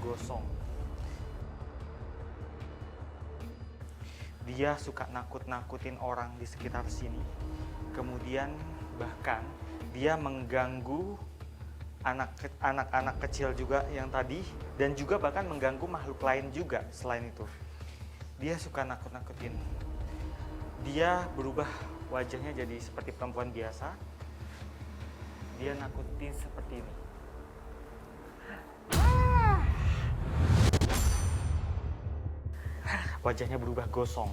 gosong. Dia suka nakut-nakutin orang di sekitar sini. Kemudian bahkan dia mengganggu anak-anak kecil juga yang tadi, dan juga bahkan mengganggu makhluk lain juga selain itu. Dia suka nakut-nakutin. Dia berubah wajahnya jadi seperti perempuan biasa. Dia nakutin seperti ini. Wajahnya berubah gosong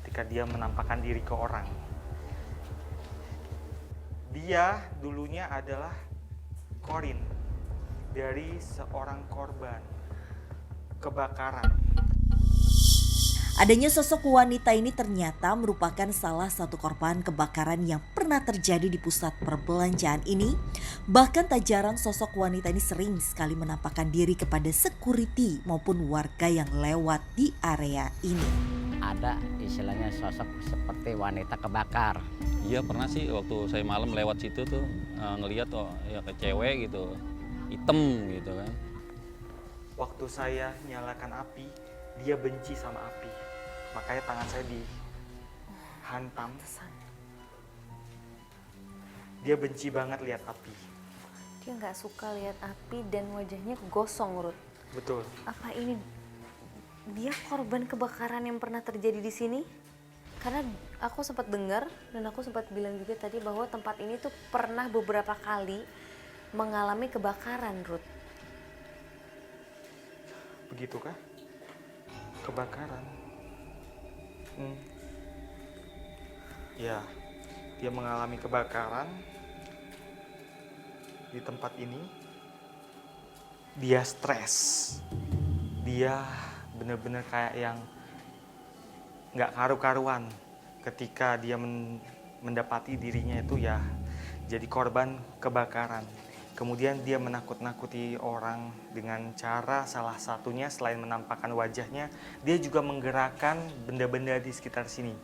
ketika dia menampakkan diri ke orang. Dia dulunya adalah Corin dari seorang korban kebakaran. Adanya sosok wanita ini ternyata merupakan salah satu korban kebakaran yang pernah terjadi di pusat perbelanjaan ini. Bahkan tak jarang sosok wanita ini sering sekali menampakkan diri kepada security maupun warga yang lewat di area ini. Ada istilahnya sosok seperti wanita kebakar. Iya pernah sih, waktu saya malam lewat situ tuh ngelihat ya ke cewek gitu, hitam gitu kan. Waktu saya nyalakan api, dia benci sama api. Makanya tangan saya dihantam. Dia benci banget lihat api. Dia nggak suka lihat api dan wajahnya gosong, Ruth. Betul. Apa ini dia korban kebakaran yang pernah terjadi di sini? Karena aku sempat dengar dan aku sempat bilang juga tadi bahwa tempat ini tuh pernah beberapa kali mengalami kebakaran, Ruth. Begitukah? Kebakaran. Ya, dia mengalami kebakaran di tempat ini. Dia stres. Dia benar-benar kayak yang nggak karu-karuan ketika dia mendapati dirinya itu ya jadi korban kebakaran. Kemudian dia menakut-nakuti orang dengan cara salah satunya selain menampakkan wajahnya, dia juga menggerakkan benda-benda di sekitar sini.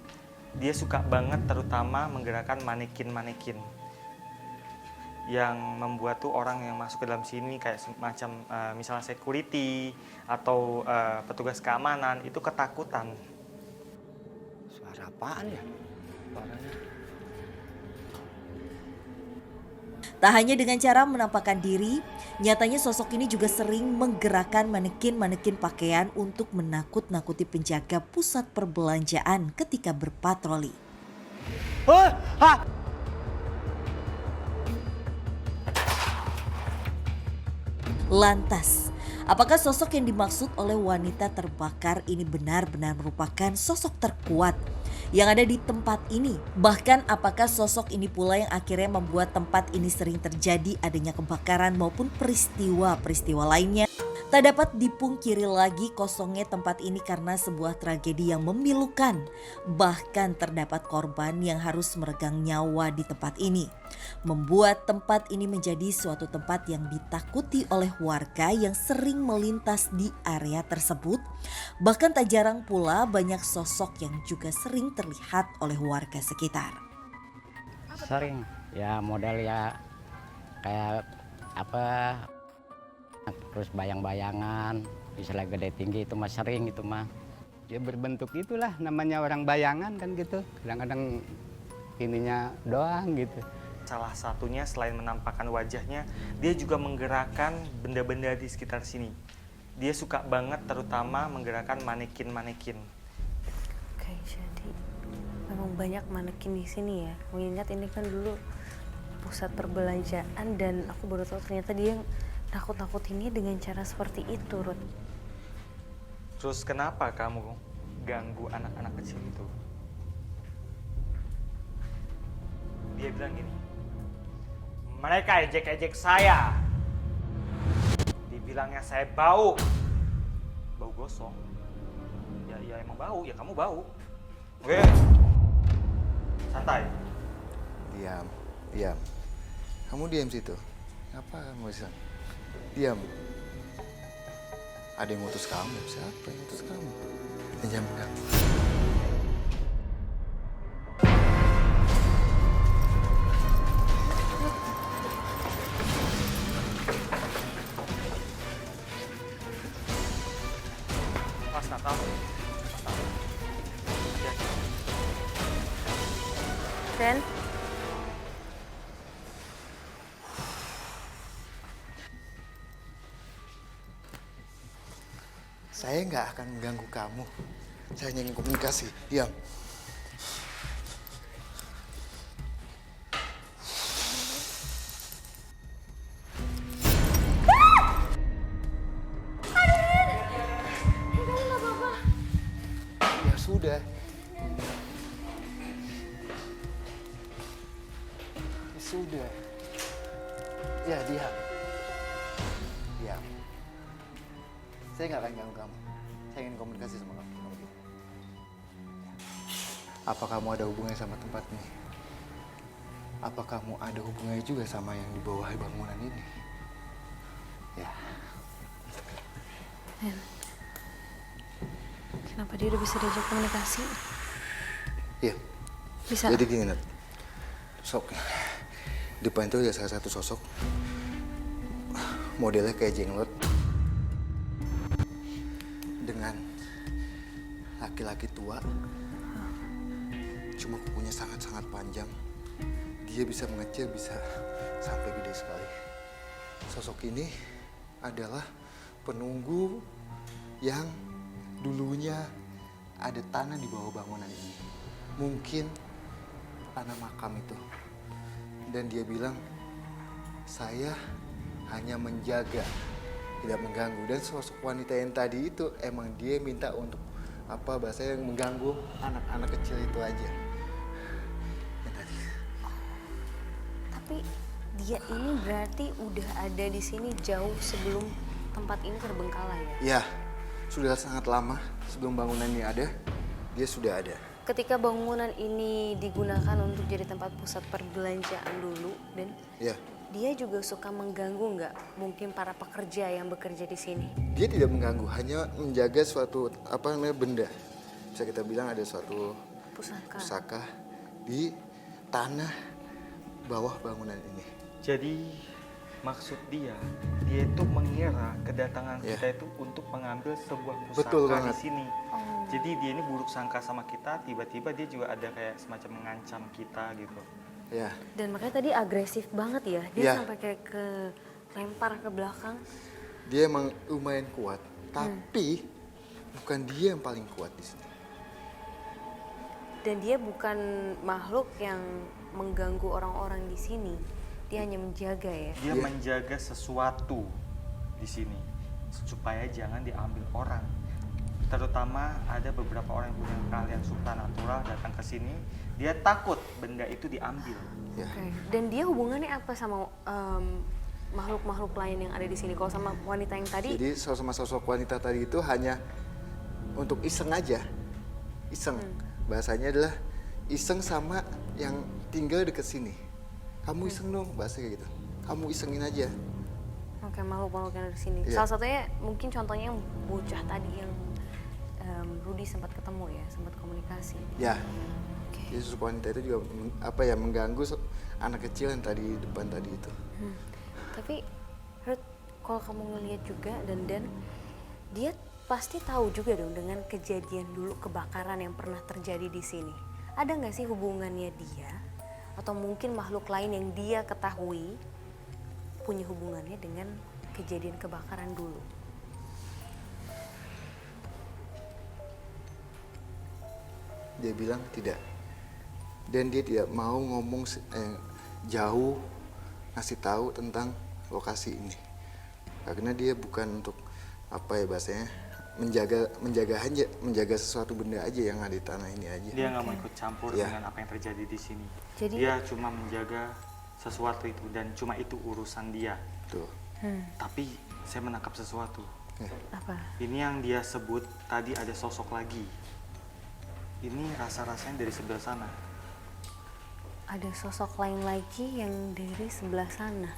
Dia suka banget terutama menggerakkan manekin-manekin yang membuat tuh orang yang masuk ke dalam sini kayak semacam misalnya security atau petugas keamanan itu ketakutan. Suara apaan ya? Suaranya. Tak hanya dengan cara menampakkan diri, nyatanya sosok ini juga sering menggerakkan manekin-manekin pakaian untuk menakut-nakuti penjaga pusat perbelanjaan ketika berpatroli. Lantas, apakah sosok yang dimaksud oleh wanita terbakar ini benar-benar merupakan sosok terkuat yang ada di tempat ini? Bahkan apakah sosok ini pula yang akhirnya membuat tempat ini sering terjadi adanya kebakaran maupun peristiwa-peristiwa lainnya? Tak dapat dipungkiri lagi kosongnya tempat ini karena sebuah tragedi yang memilukan. Bahkan terdapat korban yang harus meregang nyawa di tempat ini. Membuat tempat ini menjadi suatu tempat yang ditakuti oleh warga yang sering melintas di area tersebut. Bahkan tak jarang pula banyak sosok yang juga sering terlihat oleh warga sekitar. Sering, ya model ya kayak apa, terus bayang-bayangan, istilah gede tinggi itu mah sering itu mah. Ya berbentuk itulah namanya orang bayangan kan gitu, kadang-kadang ininya doang gitu. Salah satunya selain menampakkan wajahnya, dia juga menggerakkan benda-benda di sekitar sini. Dia suka banget terutama menggerakkan manekin-manekin. Oke, jadi memang banyak manekin di sini ya. Mengingat ini kan dulu pusat perbelanjaan dan aku baru tahu ternyata dia nakut-nakutinnya dengan cara seperti itu, Ruth. Terus kenapa kamu ganggu anak-anak kecil itu? Dia bilang gini, mereka ejek-ejek saya. Dibilangnya saya bau gosong. Ya emang bau, ya kamu bau. Oke, santai. Diam. Kamu diam situ. Apa kamu bisa? Diam. Ada yang ngutus kamu? Siapa yang ngutus kamu? Pinjam enggak? Den, Saya nggak akan mengganggu kamu. Saya hanya ingin komunikasi. Diam. Ya sudah. Ya sudah. Ya, diam. Diam. Saya nggak akan ganggu kamu. Saya ingin komunikasi sama kamu. Kamu diam. Apa kamu ada hubungannya sama tempat ini? Apa kamu ada hubungannya juga sama yang di bawah bangunan ini? Ya. Den, kenapa dia udah bisa diajak komunikasi? Iya. Bisa. Jadi gini, Nat. Depan itu ada salah satu sosok. Modelnya kayak jenglot. Dengan laki-laki tua. Cuma kukunya sangat-sangat panjang. Dia bisa mengecil, bisa sampai gede sekali. Sosok ini adalah penunggu yang dulunya ada tanah di bawah bangunan ini. Mungkin tanah makam itu. Dan dia bilang, saya hanya menjaga, tidak mengganggu. Dan sosok wanita yang tadi itu emang dia minta untuk bahasanya yang mengganggu anak-anak kecil itu aja. Yang tadi. Tapi dia ini berarti udah ada di sini jauh sebelum tempat ini terbengkalai ya? Ya, sudah sangat lama sebelum bangunan ini ada, dia sudah ada. Ketika bangunan ini digunakan untuk jadi tempat pusat perbelanjaan dulu, dan Ya, dia juga suka mengganggu nggak mungkin para pekerja yang bekerja di sini? dia tidak mengganggu, hanya menjaga suatu benda. Bisa kita bilang ada suatu Pusaka. pusaka di tanah bawah bangunan ini. Jadi maksud dia itu mengira kedatangan Ya. kita itu untuk mengambil sebuah Betul pusaka banget. di sini. Jadi dia ini buruk sangka sama kita, tiba-tiba dia juga ada kayak semacam mengancam kita gitu. Ya, Dan makanya tadi agresif banget ya, dia Ya. sampai kayak ke lempar ke belakang. dia emang lumayan kuat, tapi bukan dia yang paling kuat di sini. Dan dia bukan makhluk yang mengganggu orang-orang di sini, dia hanya menjaga ya. Dia Iya. menjaga sesuatu di sini supaya jangan diambil orang. Terutama ada beberapa orang yang punya keahlian supranatural datang ke sini, dia takut benda itu diambil. Ya. Oke. Dan dia hubungannya apa sama makhluk-makhluk lain yang ada di sini? Kalau sama wanita yang tadi, Jadi sosok wanita tadi itu hanya untuk iseng aja, iseng. Bahasanya adalah iseng sama yang tinggal deket sini. Kamu iseng dong, bahasa kayak gitu. Kamu isengin aja. oke, makhluk-makhluk yang ada di sini. Iya. Salah satunya mungkin contohnya yang bocah tadi yang Rudy sempat ketemu ya, sempat komunikasi. Ya. Oke. Jadi sosok wanita itu juga mengganggu anak kecil yang tadi depan tadi itu. Tapi Ruth, kalau kamu ngelihat juga dan dia pasti tahu juga dong dengan kejadian dulu kebakaran yang pernah terjadi di sini. Ada nggak sih hubungannya dia atau mungkin makhluk lain yang dia ketahui punya hubungannya dengan kejadian kebakaran dulu? Dia bilang tidak. Dan dia tidak mau ngomong jauh, ngasih tahu tentang lokasi ini. Karena dia bukan untuk bahasanya menjaga sesuatu benda aja yang ada di tanah ini aja. Dia nggak mau ikut campur Iya. dengan apa yang terjadi di sini. Jadi- dia cuma menjaga sesuatu itu dan cuma itu urusan dia. Tuh. Tapi saya menangkap sesuatu. Ya. Apa? Ini yang dia sebut tadi ada sosok lagi. Ini rasa-rasanya dari sebelah sana. Ada sosok lain lagi yang dari sebelah sana.